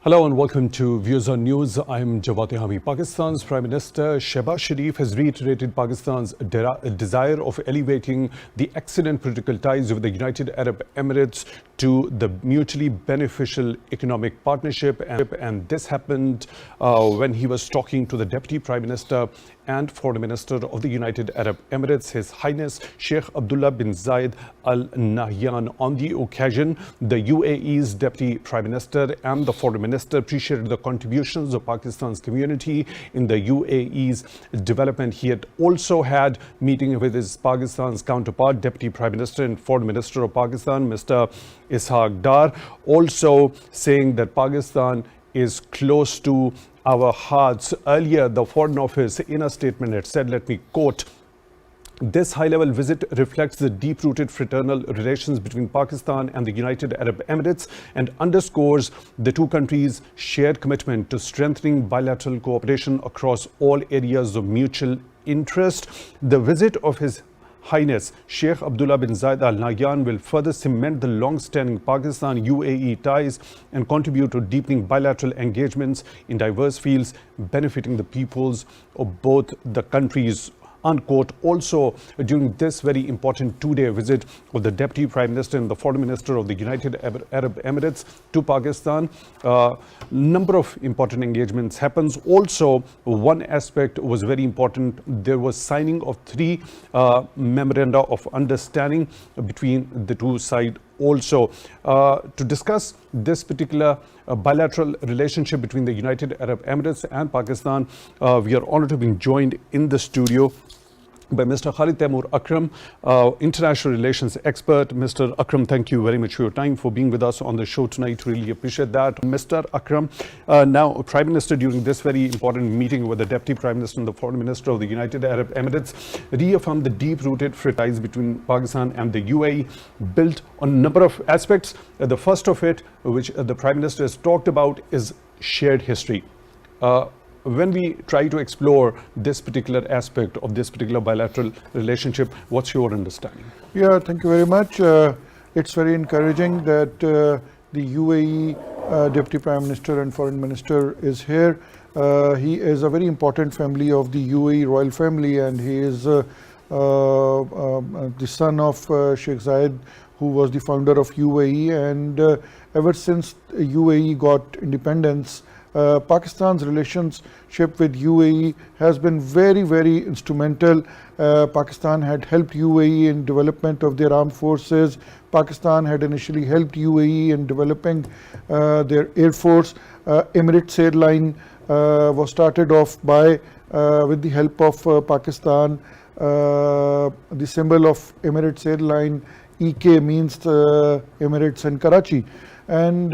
Hello and welcome to Views on News. I'm Jawad Hami. Pakistan's Prime Minister Shehbaz Sharif has reiterated Pakistan's desire of elevating the excellent political ties with the United Arab Emirates to the mutually beneficial economic partnership. And this happened when he was talking to the Deputy Prime Minister and Foreign Minister of the United Arab Emirates, His Highness Sheikh Abdullah bin Zayed Al Nahyan. On the occasion, the UAE's Deputy Prime Minister and the Foreign Minister appreciated the contributions of Pakistan's community in the UAE's development. He had also had meeting with his Pakistan's counterpart, Deputy Prime Minister and Foreign Minister of Pakistan, Mr. Ishaq Dar, also saying that Pakistan is close to our hearts. Earlier, the Foreign Office in a statement had said, let me quote, "This high-level visit reflects the deep-rooted fraternal relations between Pakistan and the United Arab Emirates and underscores the two countries' shared commitment to strengthening bilateral cooperation across all areas of mutual interest." The visit of His Highness Sheikh Abdullah bin Zayed Al Nahyan will further cement the long-standing Pakistan-UAE ties and contribute to deepening bilateral engagements in diverse fields, benefiting the peoples of both the countries. Unquote. Also, during this very important two-day visit of the Deputy Prime Minister and the Foreign Minister of the United Arab Emirates to Pakistan, number of important engagements happens. Also, one aspect was very important. There was signing of three memoranda of understanding between the two sides. Also, to discuss this particular bilateral relationship between the United Arab Emirates and Pakistan, we are honored to be joined in the studio by Mr. Khalid Taimur Akram, international relations expert. Mr. Akram, thank you very much for your time, for being with us on the show tonight. Really appreciate that. Mr. Akram, now Prime Minister, during this very important meeting with the Deputy Prime Minister and the Foreign Minister of the United Arab Emirates, reaffirmed the deep-rooted ties between Pakistan and the UAE, built on a number of aspects. The first of it, which the Prime Minister has talked about, is shared history. When we try to explore this particular aspect of this particular bilateral relationship, what's your understanding? Yeah, thank you very much. It's very encouraging that the UAE Deputy Prime Minister and Foreign Minister is here. He is a very important family of the UAE royal family, and he is the son of Sheikh Zayed, who was the founder of UAE. And ever since UAE got independence, Pakistan's relationship with UAE has been very, very instrumental. Pakistan had helped UAE in development of their armed forces. Pakistan had initially helped UAE in developing their air force. Emirates Airline was started off by with the help of Pakistan. The symbol of Emirates Airline, EK, means Emirates in Karachi. And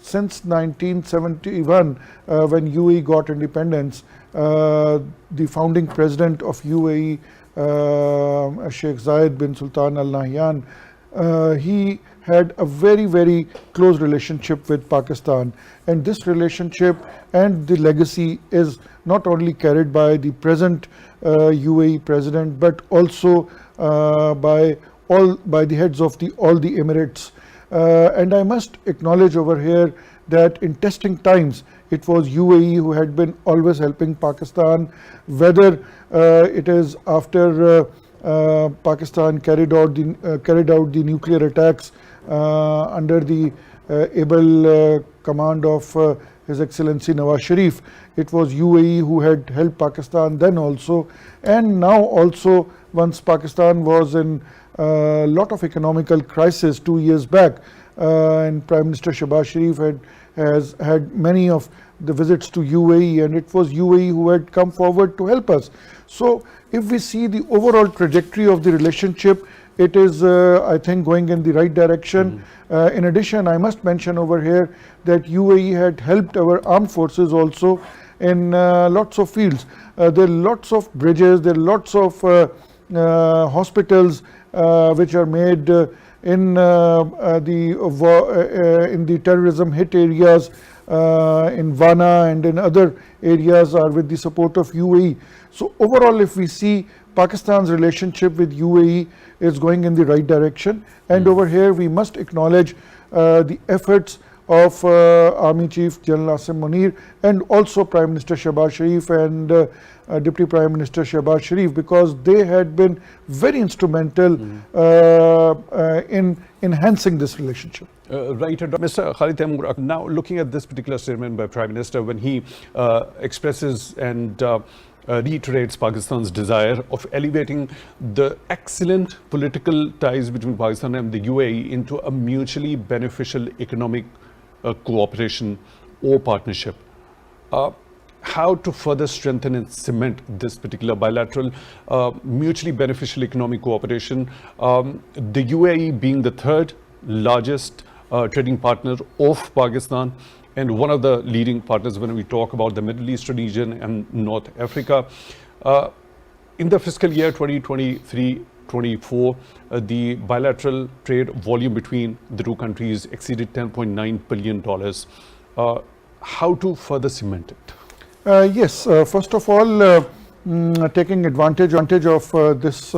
since 1971, when UAE got independence, the founding president of UAE, Sheikh Zayed bin Sultan Al Nahyan, he had a very, very close relationship with Pakistan. And this relationship and the legacy is not only carried by the present UAE president, but also by the heads of all the Emirates. And I must acknowledge over here that in testing times, it was UAE who had been always helping Pakistan, whether it is after Pakistan carried out the nuclear attacks under the able command of His Excellency Nawaz Sharif. It was UAE who had helped Pakistan then also, and now also, once Pakistan was in a lot of economical crisis 2 years back, and Prime Minister Shehbaz Sharif has had many of the visits to UAE, and it was UAE who had come forward to help us. So if we see the overall trajectory of the relationship, it is, I think, going in the right direction. In addition, I must mention over here that UAE had helped our armed forces also in lots of fields. There are lots of bridges, there are lots of hospitals which are made in the terrorism hit areas in Vanna and in other areas, are with the support of UAE. So overall, if we see, Pakistan's relationship with UAE is going in the right direction, and over here we must acknowledge the efforts of Army Chief General Asim Munir, and also Prime Minister Shehbaz Sharif and Deputy Prime Minister Shehbaz Sharif, because they had been very instrumental in enhancing this relationship. Right, Mr. Khalid Taimur Akram, now looking at this particular statement by Prime Minister, when he expresses and reiterates Pakistan's desire of elevating the excellent political ties between Pakistan and the UAE into a mutually beneficial economic cooperation or partnership. How to further strengthen and cement this particular bilateral mutually beneficial economic cooperation, the UAE being the third largest trading partner of Pakistan and one of the leading partners when we talk about the Middle Eastern region and North Africa. In the fiscal year 2023-24, the bilateral trade volume between the two countries exceeded $10.9 billion. How to further cement it? Yes, first of all, taking advantage of this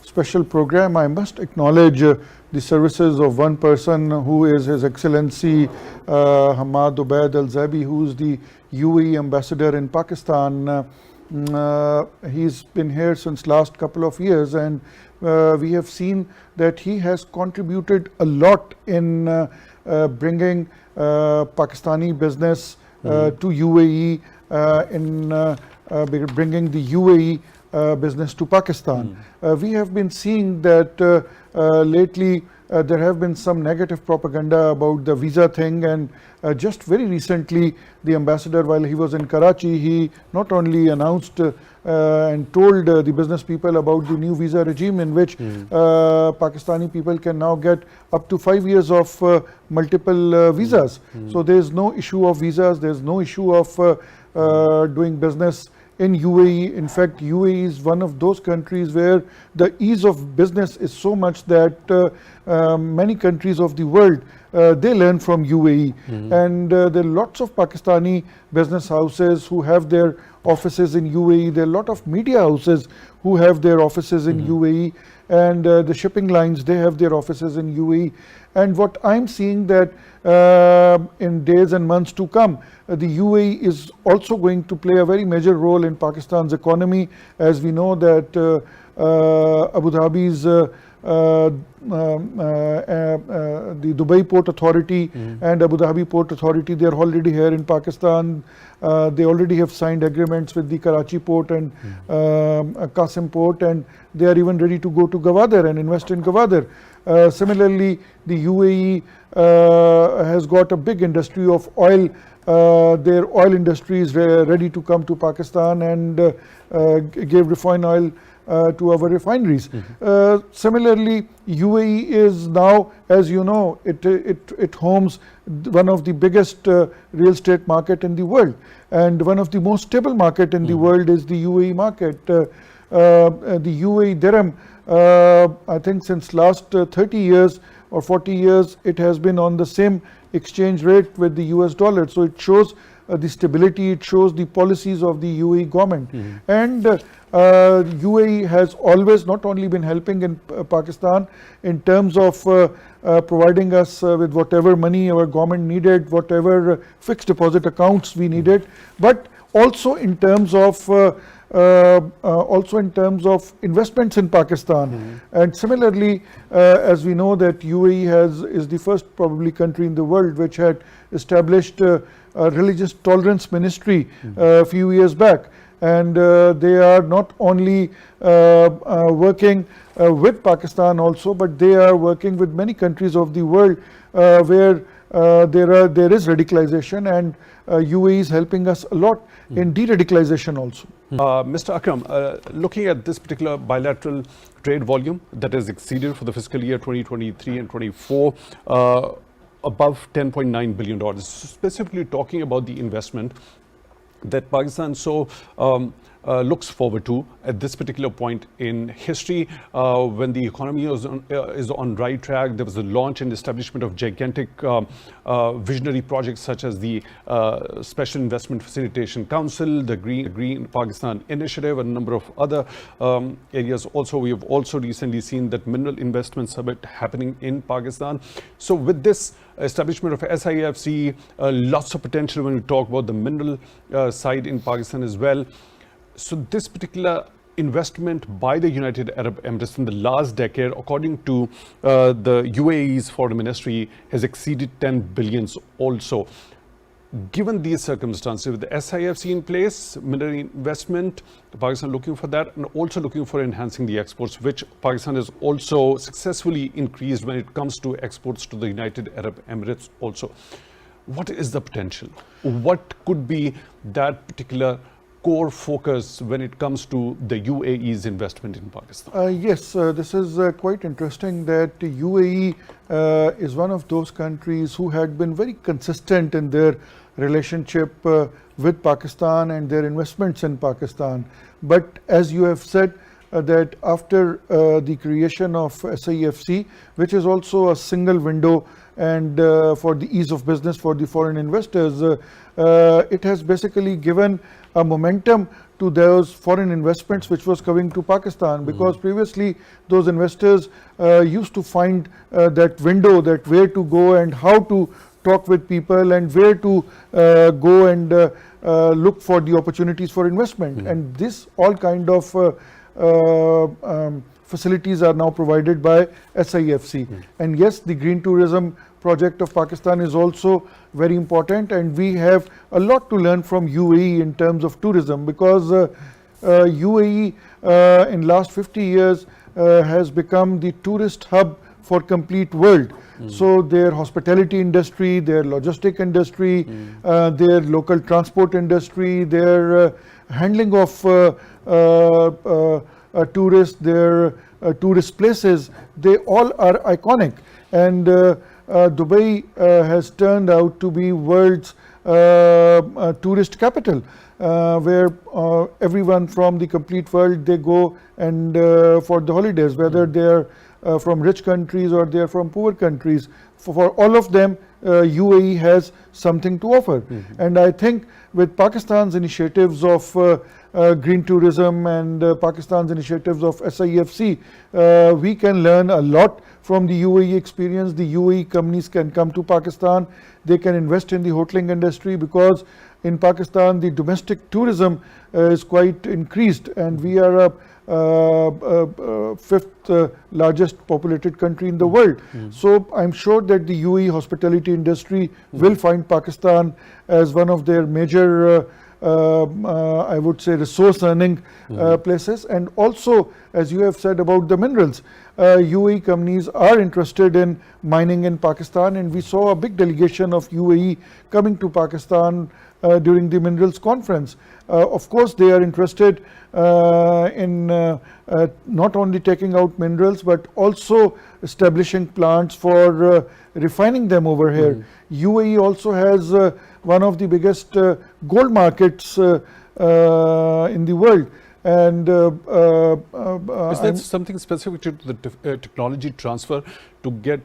special program, I must acknowledge the services of one person who is His Excellency Hamad Obaid Alzaabi, who is the UAE Ambassador in Pakistan. He's been here since last couple of years, and we have seen that he has contributed a lot in bringing Pakistani business to UAE, in bringing the UAE business to Pakistan. We have been seeing that lately there have been some negative propaganda about the visa thing, and just very recently the ambassador, while he was in Karachi, he not only announced and told the business people about the new visa regime in which Pakistani people can now get up to 5 years of multiple visas. So there is no issue of visas, there is no issue of doing business in UAE. In fact, UAE is one of those countries where the ease of business is so much that many countries of the world they learn from UAE. And there are lots of Pakistani business houses who have their offices in UAE. There are a lot of media houses who have their offices in UAE, and the shipping lines, they have their offices in UAE. And what I'm seeing that in days and months to come, the UAE is also going to play a very major role in Pakistan's economy. As we know that Abu Dhabi's the Dubai Port Authority and Abu Dhabi Port Authority, they are already here in Pakistan. They already have signed agreements with the Karachi Port and Qasim Port, and they are even ready to go to Gwadar and invest in Gwadar. Similarly, the UAE has got a big industry of oil. Their oil industry is ready to come to Pakistan and give refined oil to our refineries. Similarly, UAE is now, as you know, it homes one of the biggest real estate market in the world, and one of the most stable market in the world is the UAE market. The UAE dirham, I think since last 30 years or 40 years, it has been on the same exchange rate with the US dollar. So it shows the stability, it shows the policies of the UAE government. And UAE has always not only been helping in Pakistan in terms of providing us with whatever money our government needed, whatever fixed deposit accounts we needed, but also in terms of investments in Pakistan. And similarly, as we know that UAE is the first probably country in the world which had established a religious tolerance ministry a few years back. And they are not only working with Pakistan also, but they are working with many countries of the world where there is radicalization, and UAE is helping us a lot in de-radicalization also. Mr. Akram, looking at this particular bilateral trade volume that has exceeded for the fiscal year 2023 and 24 above $10.9 billion, specifically talking about the investment that Pakistan saw looks forward to at this particular point in history, when the economy is on right track. There was the launch and establishment of gigantic visionary projects such as the Special Investment Facilitation Council, the Green Pakistan Initiative, and a number of other areas. Also, we have also recently seen that Mineral Investment Summit happening in Pakistan. So with this establishment of SIFC, lots of potential when we talk about the mineral side in Pakistan as well. So this particular investment by the United Arab Emirates in the last decade, according to the UAE's foreign ministry, has exceeded 10 billions also. Given these circumstances, with the SIFC in place, mineral investment, Pakistan looking for that, and also looking for enhancing the exports, which Pakistan has also successfully increased when it comes to exports to the United Arab Emirates also. What is the potential? What could be that particular core focus when it comes to the UAE's investment in Pakistan? Yes, this is quite interesting that UAE is one of those countries who had been very consistent in their relationship with Pakistan and their investments in Pakistan. But as you have said, that after the creation of SIFC, which is also a single window and for the ease of business for the foreign investors, it has basically given a momentum to those foreign investments which was coming to Pakistan, because previously those investors used to find that window, that where to go and how to talk with people and where to go and look for the opportunities for investment. And this all kind of facilities are now provided by SIFC. And yes, the green tourism project of Pakistan is also very important, and we have a lot to learn from UAE in terms of tourism, because UAE in last 50 years has become the tourist hub for complete world. So their hospitality industry, their logistic industry, their local transport industry, their handling of tourists, their tourist places, they all are iconic. And Dubai has turned out to be world's tourist capital, where everyone from the complete world, they go and for the holidays, whether they're from rich countries or they're from poor countries. For all of them, UAE has something to offer. And I think with Pakistan's initiatives of green tourism and Pakistan's initiatives of SIFC, we can learn a lot from the UAE experience. The UAE companies can come to Pakistan, they can invest in the hoteling industry, because in Pakistan the domestic tourism is quite increased, and we are a fifth largest populated country in the world. So I'm sure that the UAE hospitality industry will find Pakistan as one of their major I would say resource earning places. And also, as you have said about the minerals, UAE companies are interested in mining in Pakistan, and we saw a big delegation of UAE coming to Pakistan during the minerals conference. Of course, they are interested in not only taking out minerals, but also establishing plants for refining them over here. UAE also has one of the biggest gold markets in the world. And is there something specific to the technology transfer to get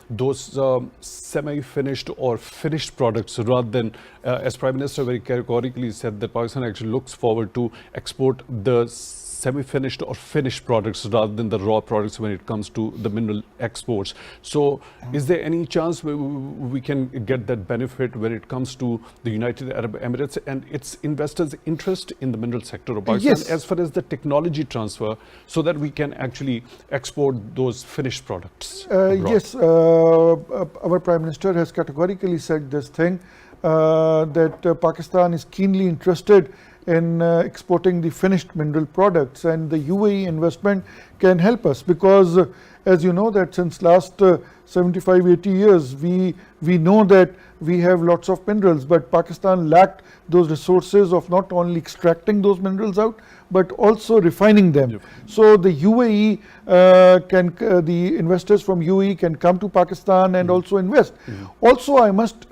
those semi-finished or finished products, rather than, as Prime Minister very categorically said, that Pakistan actually looks forward to export the semi-finished or finished products rather than the raw products when it comes to the mineral exports. So is there any chance we can get that benefit when it comes to the United Arab Emirates and its investors' interest in the mineral sector of Pakistan, Yes. as far as the technology transfer, so that we can actually export those finished products abroad? Yes, our Prime Minister has categorically said this thing, that Pakistan is keenly interested in exporting the finished mineral products, and the UAE investment can help us, because as you know that since last 75-80 years we know that we have lots of minerals, but Pakistan lacked those resources of not only extracting those minerals out but also refining them. Yep. So the UAE the investors from UAE can come to Pakistan and also invest. Also, I must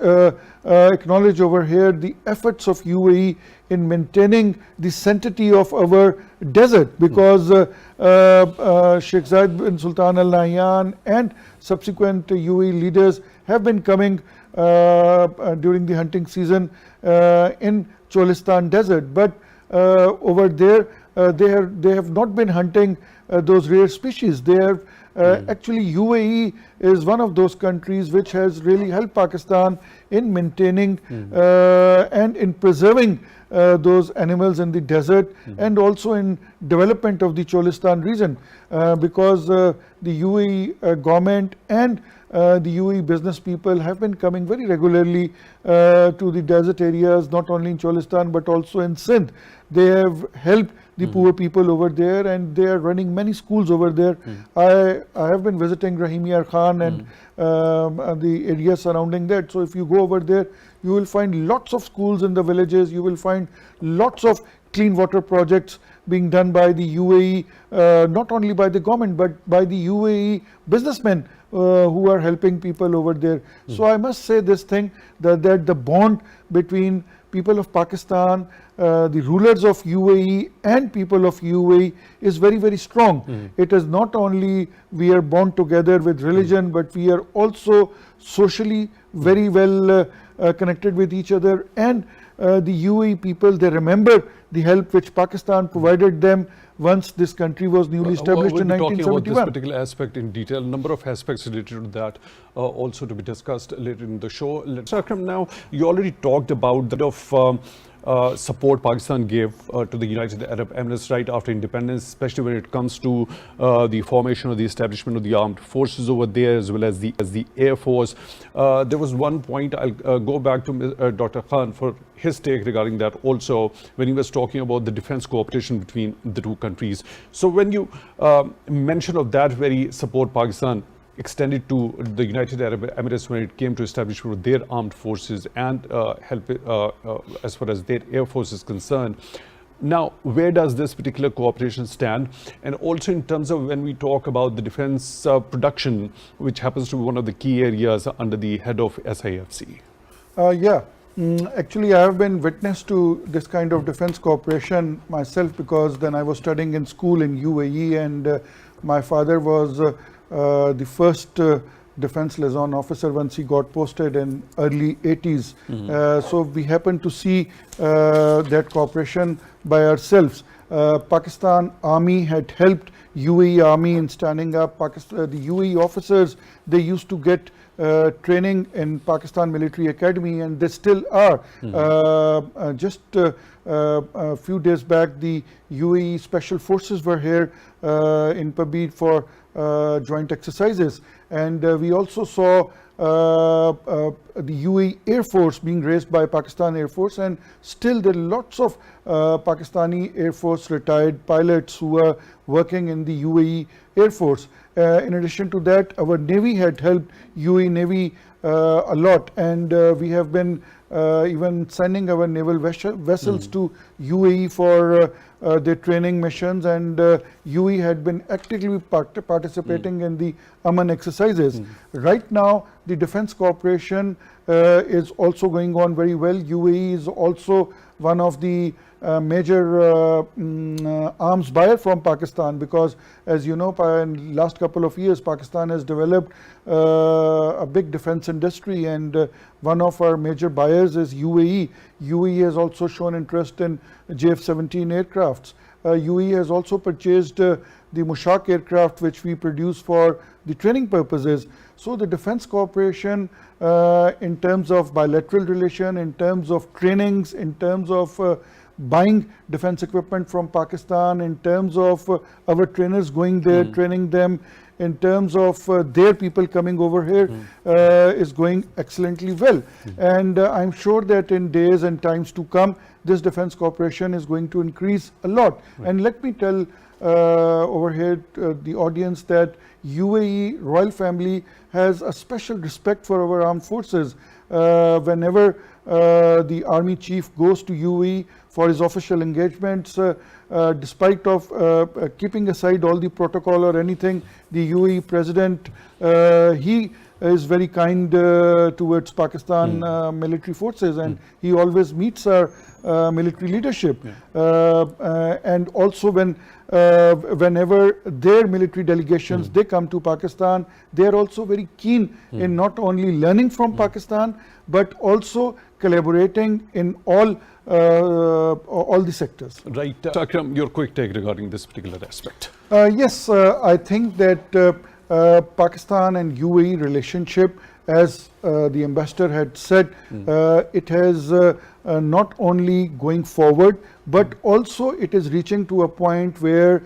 acknowledge over here the efforts of UAE in maintaining the sanctity of our desert, because Sheikh Zayed bin Sultan Al Nahyan and subsequent UAE leaders have been coming during the hunting season in Cholistan desert, but over there they have not been hunting those rare species. They have actually, UAE is one of those countries which has really helped Pakistan in maintaining and in preserving those animals in the desert, and also in development of the Cholistan region, because the UAE government and the UAE business people have been coming very regularly to the desert areas, not only in Cholistan but also in Sindh. They have helped the poor people over there, and they are running many schools over there. I have been visiting Rahimiyar Khan and the area surrounding that. So if you go over there, you will find lots of schools in the villages. You will find lots of clean water projects being done by the UAE, not only by the government but by the UAE businessmen who are helping people over there. So I must say this thing, that the bond between people of Pakistan, the rulers of UAE and people of UAE is very, very strong. It is not only we are bound together with religion, but we are also socially very well connected with each other. And the UAE people, they remember the help which Pakistan provided them once this country was newly established in 1971. Talking about this particular aspect in detail, a number of aspects related to that also to be discussed later in the show. Let's Akram, now you already talked about the support Pakistan gave to the United Arab Emirates right after independence, especially when it comes to the formation or the establishment of the armed forces over there, as well as the Air Force. There was one point, I'll go back to Dr. Khan for his take regarding that also, when he was talking about the defense cooperation between the two countries. So when you mention of that very support Pakistan extended to the United Arab Emirates when it came to establishment of their armed forces and help as far as their air force is concerned. Now, where does this particular cooperation stand? And also in terms of when we talk about the defense production, which happens to be one of the key areas under the head of SIFC. Actually, I have been witness to this kind of defense cooperation myself, because then I was studying in school in UAE, and my father was the first defense liaison officer once he got posted in early 80s. So we happened to see that cooperation by ourselves. Pakistan Army had helped UAE Army in standing up. The UAE officers, they used to get training in Pakistan Military Academy, and they still are. Just a few days back, the UAE Special Forces were here in Pabid for joint exercises, and we also saw the UAE Air Force being raised by Pakistan Air Force, and still there are lots of Pakistani Air Force retired pilots who are working in the UAE Air Force. In addition to that, our Navy had helped UAE Navy a lot, and we have been even sending our naval vessels to UAE for their training missions, and UAE had been actively participating in the Aman exercises. Right now, the defense cooperation is also going on very well. UAE is also one of the major arms buyer from Pakistan, because as you know, in last couple of years Pakistan has developed a big defense industry, and one of our major buyers is UAE. UAE has also shown interest in JF-17 aircrafts. UAE has also purchased the Mushak aircraft, which we produce for the training purposes. So the defense cooperation in terms of bilateral relation, in terms of trainings, in terms of buying defense equipment from Pakistan, in terms of our trainers going there, training them, in terms of their people coming over here is going excellently well. And I'm sure that in days and times to come, this defense cooperation is going to increase a lot. And let me tell over here the audience that UAE royal family has a special respect for our armed forces. Whenever the army chief goes to UAE for his official engagements, despite of keeping aside all the protocol or anything, the UAE president, he is very kind towards Pakistan military forces, and he always meets our military leadership. And also whenever their military delegations they come to Pakistan, they are also very keen in not only learning from Pakistan but also collaborating in all the sectors. Right. Akram, your quick take regarding this particular aspect. Yes, I think that Pakistan and UAE relationship, as the ambassador had said, it has not only going forward, but also it is reaching to a point where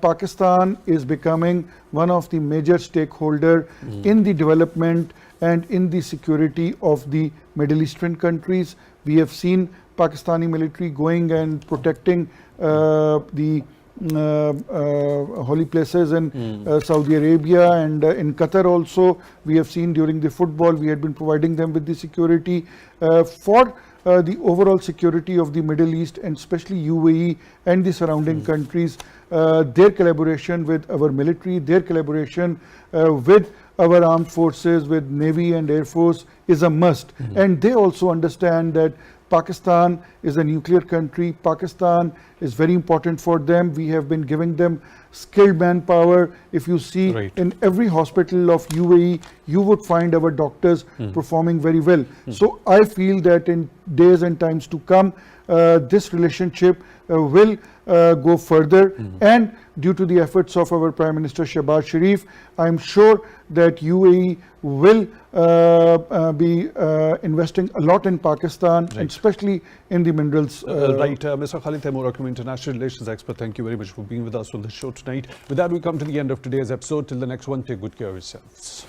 Pakistan is becoming one of the major stakeholder in the development and in the security of the Middle Eastern countries. We have seen Pakistani military going and protecting the holy places in Saudi Arabia, and in Qatar also. We have seen during the football, we had been providing them with the security for the overall security of the Middle East, and especially UAE and the surrounding countries. Their collaboration with our military, their collaboration with our armed forces, with Navy and Air Force is a must. And they also understand that Pakistan is a nuclear country. Pakistan is very important for them. We have been giving them skilled manpower. If you see in every hospital of UAE, you would find our doctors performing very well. So I feel that in days and times to come, this relationship will go further, and due to the efforts of our Prime Minister Shehbaz Sharif, I'm sure that UAE will be investing a lot in Pakistan, and especially in the minerals. Mr. Khalid Taimur Akram, International Relations Expert, thank you very much for being with us on the show tonight. With that, we come to the end of today's episode. Till the next one, take good care of yourselves.